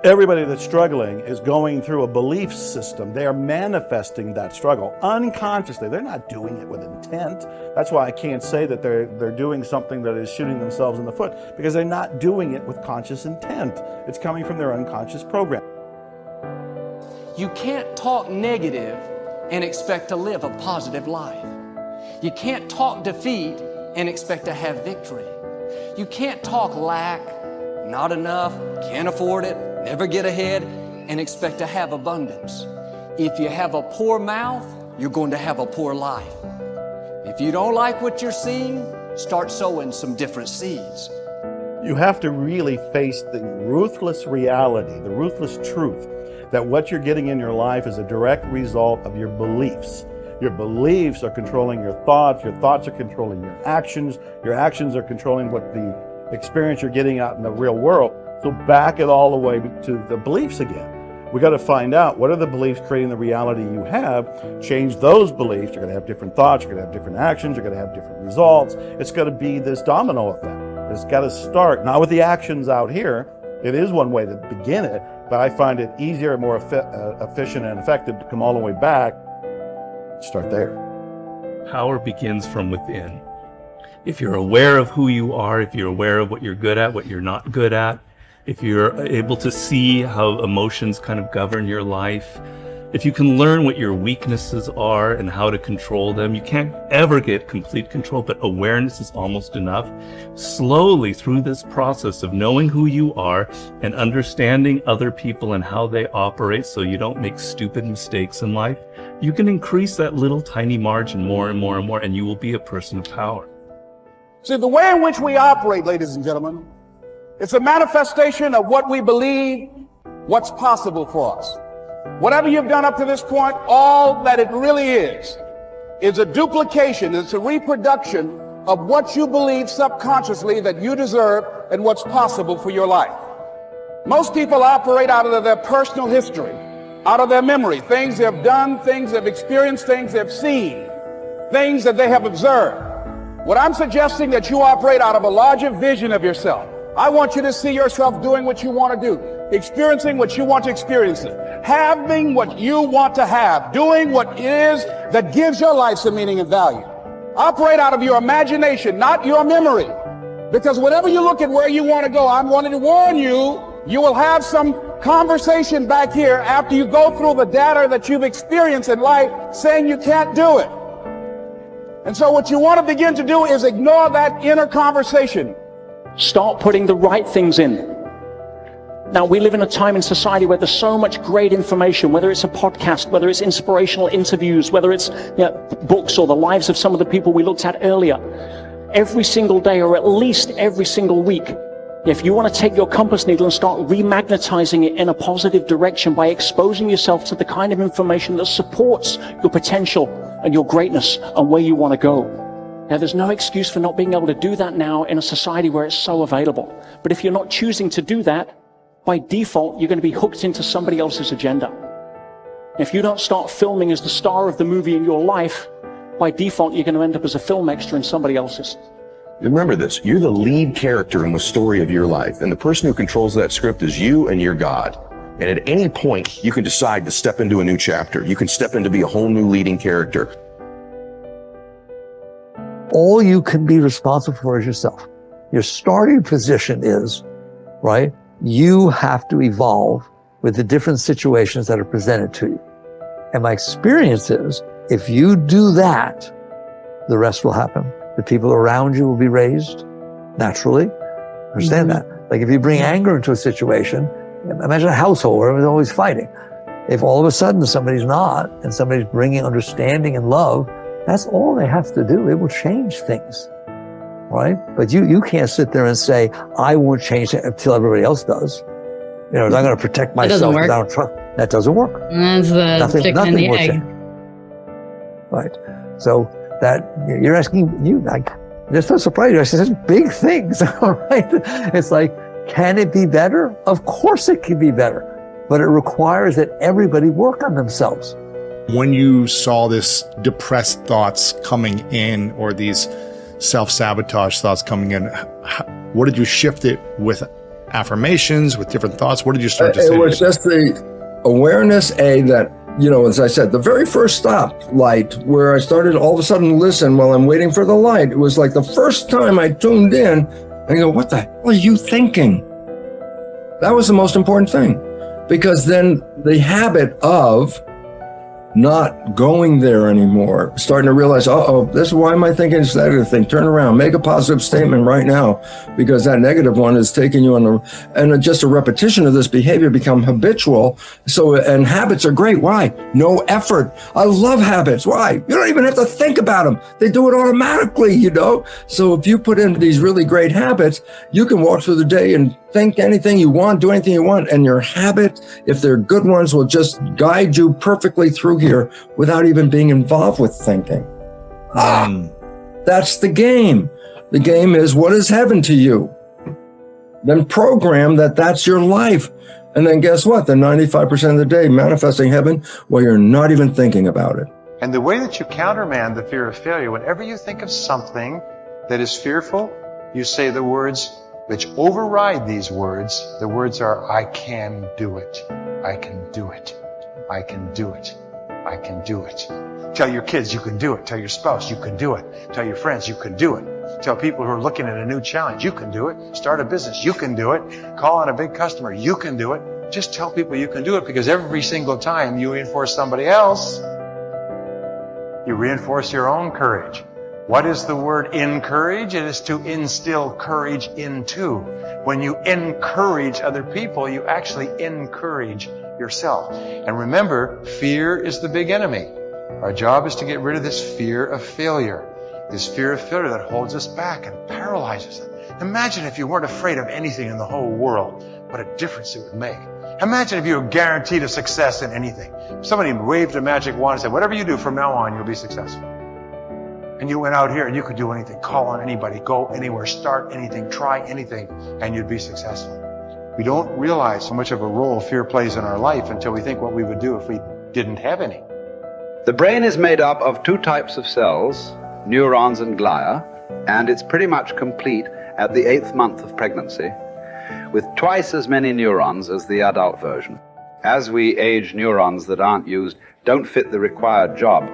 Everybody that's struggling is going through a belief system. They are manifesting that struggle unconsciously. They're not doing it with intent. That's why I can't say that they're doing something that is shooting themselves in the foot, because they're not doing it with conscious intent. It's coming from their unconscious program. You can't talk negative and expect to live a positive life. You can't talk defeat and expect to have victory. You can't talk lack, not enough, can't afford it, never get ahead, and expect to have abundance. If you have a poor mouth, you're going to have a poor life. If you don't like what you're seeing, start sowing some different seeds. You have to really face the ruthless reality, the ruthless truth, that what you're getting in your life is a direct result of your beliefs. Your beliefs are controlling your thoughts are controlling your actions are controlling what the experience you're getting out in the real world. So back it all the way to the beliefs again. We got to find out, what are the beliefs creating the reality you have? Change those beliefs. You're going to have different thoughts, you're going to have different actions, you're going to have different results. It's going to be this domino effect. It's got to start, not with the actions out here. It is one way to begin it, but I find it easier, more efficient and effective to come all the way back. Start there. Power begins from within. If you're aware of who you are, if you're aware of what you're good at, what you're not good at, if you're able to see how emotions kind of govern your life, if you can learn what your weaknesses are and how to control them, you can't ever get complete control, but awareness is almost enough. Slowly through this process of knowing who you are and understanding other people and how they operate so you don't make stupid mistakes in life, you can increase that little tiny margin more and more and more, and you will be a person of power. See, the way in which we operate, ladies and gentlemen, it's a manifestation of what we believe, what's possible for us. Whatever you've done up to this point, all that it really is a duplication, it's a reproduction of what you believe subconsciously that you deserve and what's possible for your life. Most people operate out of their personal history, out of their memory, things they've done, things they've experienced, things they've seen, things that they have observed. What I'm suggesting that you operate out of a larger vision of yourself. I want you to see yourself doing what you want to do, experiencing what you want to experience, having what you want to have, doing what it is that gives your life some meaning and value. Operate out of your imagination, not your memory. Because whenever you look at where you want to go, I'm wanting to warn you, you will have some conversation back here after you go through the data that you've experienced in life saying you can't do it. And so what you want to begin to do is ignore that inner conversation. Start putting the right things in. Now, we live in a time in society where there's so much great information, whether it's a podcast, whether it's inspirational interviews, whether it's books or the lives of some of the people we looked at earlier. Every single day, or at least every single week, if you want to take your compass needle and start remagnetizing it in a positive direction by exposing yourself to the kind of information that supports your potential and your greatness and where you want to go. Now, there's no excuse for not being able to do that now in a society where it's so available. But if you're not choosing to do that, by default, you're going to be hooked into somebody else's agenda. If you don't start filming as the star of the movie in your life, by default, you're going to end up as a film extra in somebody else's. Remember this, you're the lead character in the story of your life, and the person who controls that script is you and your God. And at any point, you can decide to step into a new chapter. You can step in to be a whole new leading character. All you can be responsible for is yourself. Your starting position is, right, you have to evolve with the different situations that are presented to you. And my experience is, if you do that, the rest will happen. The people around you will be raised naturally. Understand that? Like if you bring anger into a situation, imagine a household where everyone's always fighting. If all of a sudden somebody's not, and somebody's bringing understanding and love, that's all they have to do. It will change things, right? But you can't sit there and say, I won't change it until everybody else does. You know, I'm going to protect myself. That doesn't work. That doesn't work. That's the chicken and the egg. Right. So that you're asking, I'm just so surprised. You're asking such big things, all right? It's like, can it be better? Of course it can be better, but it requires that everybody work on themselves. When you saw this depressed thoughts coming in, or these self-sabotage thoughts coming in, what did you shift it with affirmations, with different thoughts? What did you start to say? It was just the awareness, that, as I said, the very first stop light where I started all of a sudden to listen while I'm waiting for the light. It was like the first time I tuned in and I go, what the hell are you thinking? That was the most important thing, because then the habit of not going there anymore, starting to realize, this is why am I thinking this negative thing? Turn around, make a positive statement right now, because that negative one is taking you on and just a repetition of this behavior become habitual. So, and habits are great. Why? No effort. I love habits. Why? You don't even have to think about them. They do it automatically, So if you put in these really great habits, you can walk through the day and think anything you want, do anything you want, and your habit, if they're good ones, will just guide you perfectly through here without even being involved with thinking. That's the game. The game is, what is heaven to you? Then program that's your life. And then guess what? The 95% of the day manifesting heaven while you're not even thinking about it. And the way that you countermand the fear of failure, whenever you think of something that is fearful, you say the words which override these words. The words are, I can do it. I can do it. I can do it. I can do it. Tell your kids you can do it. Tell your spouse you can do it. Tell your friends you can do it. Tell people who are looking at a new challenge you can do it. Start a business you can do it. Call on a big customer you can do it. Just tell people you can do it, because every single time you reinforce somebody else, you reinforce your own courage. What is the word encourage? It is to instill courage into. When you encourage other people, you actually encourage yourself. And remember, fear is the big enemy. Our job is to get rid of this fear of failure. This fear of failure that holds us back and paralyzes us. Imagine if you weren't afraid of anything in the whole world, what a difference it would make. Imagine if you were guaranteed a success in anything. If somebody waved a magic wand and said, whatever you do from now on, you'll be successful. And you went out here and you could do anything, call on anybody, go anywhere, start anything, try anything, and you'd be successful. We don't realize how much of a role fear plays in our life until we think what we would do if we didn't have any. The brain is made up of two types of cells, neurons and glia, and it's pretty much complete at the 8th month of pregnancy, with twice as many neurons as the adult version. As we age, neurons that aren't used don't fit the required job,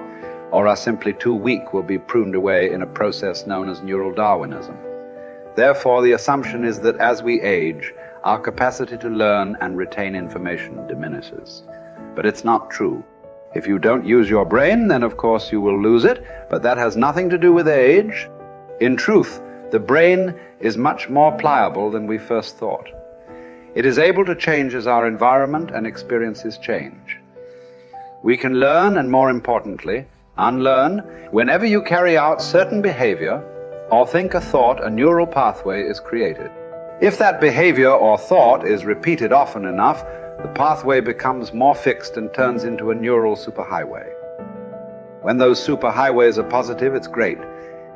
or are simply too weak, will be pruned away in a process known as neural Darwinism. Therefore, the assumption is that as we age, our capacity to learn and retain information diminishes. But it's not true. If you don't use your brain, then of course you will lose it, but that has nothing to do with age. In truth, the brain is much more pliable than we first thought. It is able to change as our environment and experiences change. We can learn, and more importantly, unlearn. Whenever you carry out certain behavior or think a thought, a neural pathway is created. If that behavior or thought is repeated often enough, the pathway becomes more fixed and turns into a neural superhighway. When those superhighways are positive, it's great.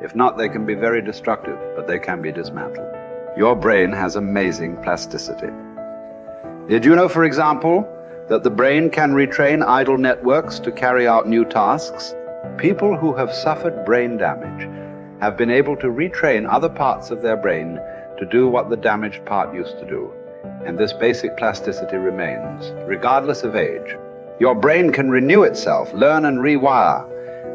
If not, they can be very destructive, but they can be dismantled. Your brain has amazing plasticity. Did you know, for example, that the brain can retrain idle networks to carry out new tasks? People who have suffered brain damage have been able to retrain other parts of their brain to do what the damaged part used to do. And this basic plasticity remains, regardless of age. Your brain can renew itself, learn and rewire,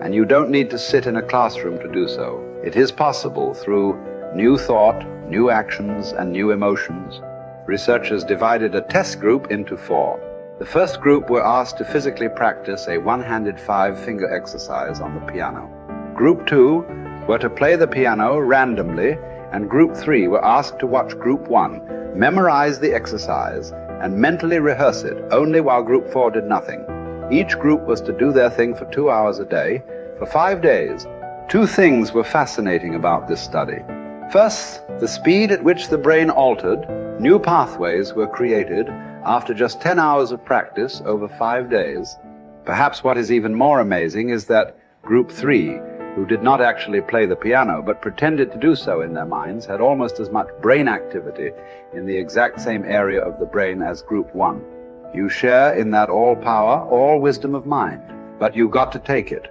and you don't need to sit in a classroom to do so. It is possible through new thought, new actions, and new emotions. Researchers divided a test group into 4. The first group were asked to physically practice a one-handed 5-finger exercise on the piano. Group 2 were to play the piano randomly, and Group 3 were asked to watch Group 1 memorize the exercise and mentally rehearse it only while Group 4 did nothing. Each group was to do their thing for 2 hours a day for 5 days. 2 things were fascinating about this study. First, the speed at which the brain altered. New pathways were created after just 10 hours of practice over 5 days. Perhaps what is even more amazing is that Group 3, who did not actually play the piano but pretended to do so in their minds, had almost as much brain activity in the exact same area of the brain as Group 1. You share in that all power, all wisdom of mind, but you've got to take it.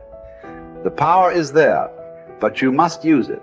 The power is there, but you must use it.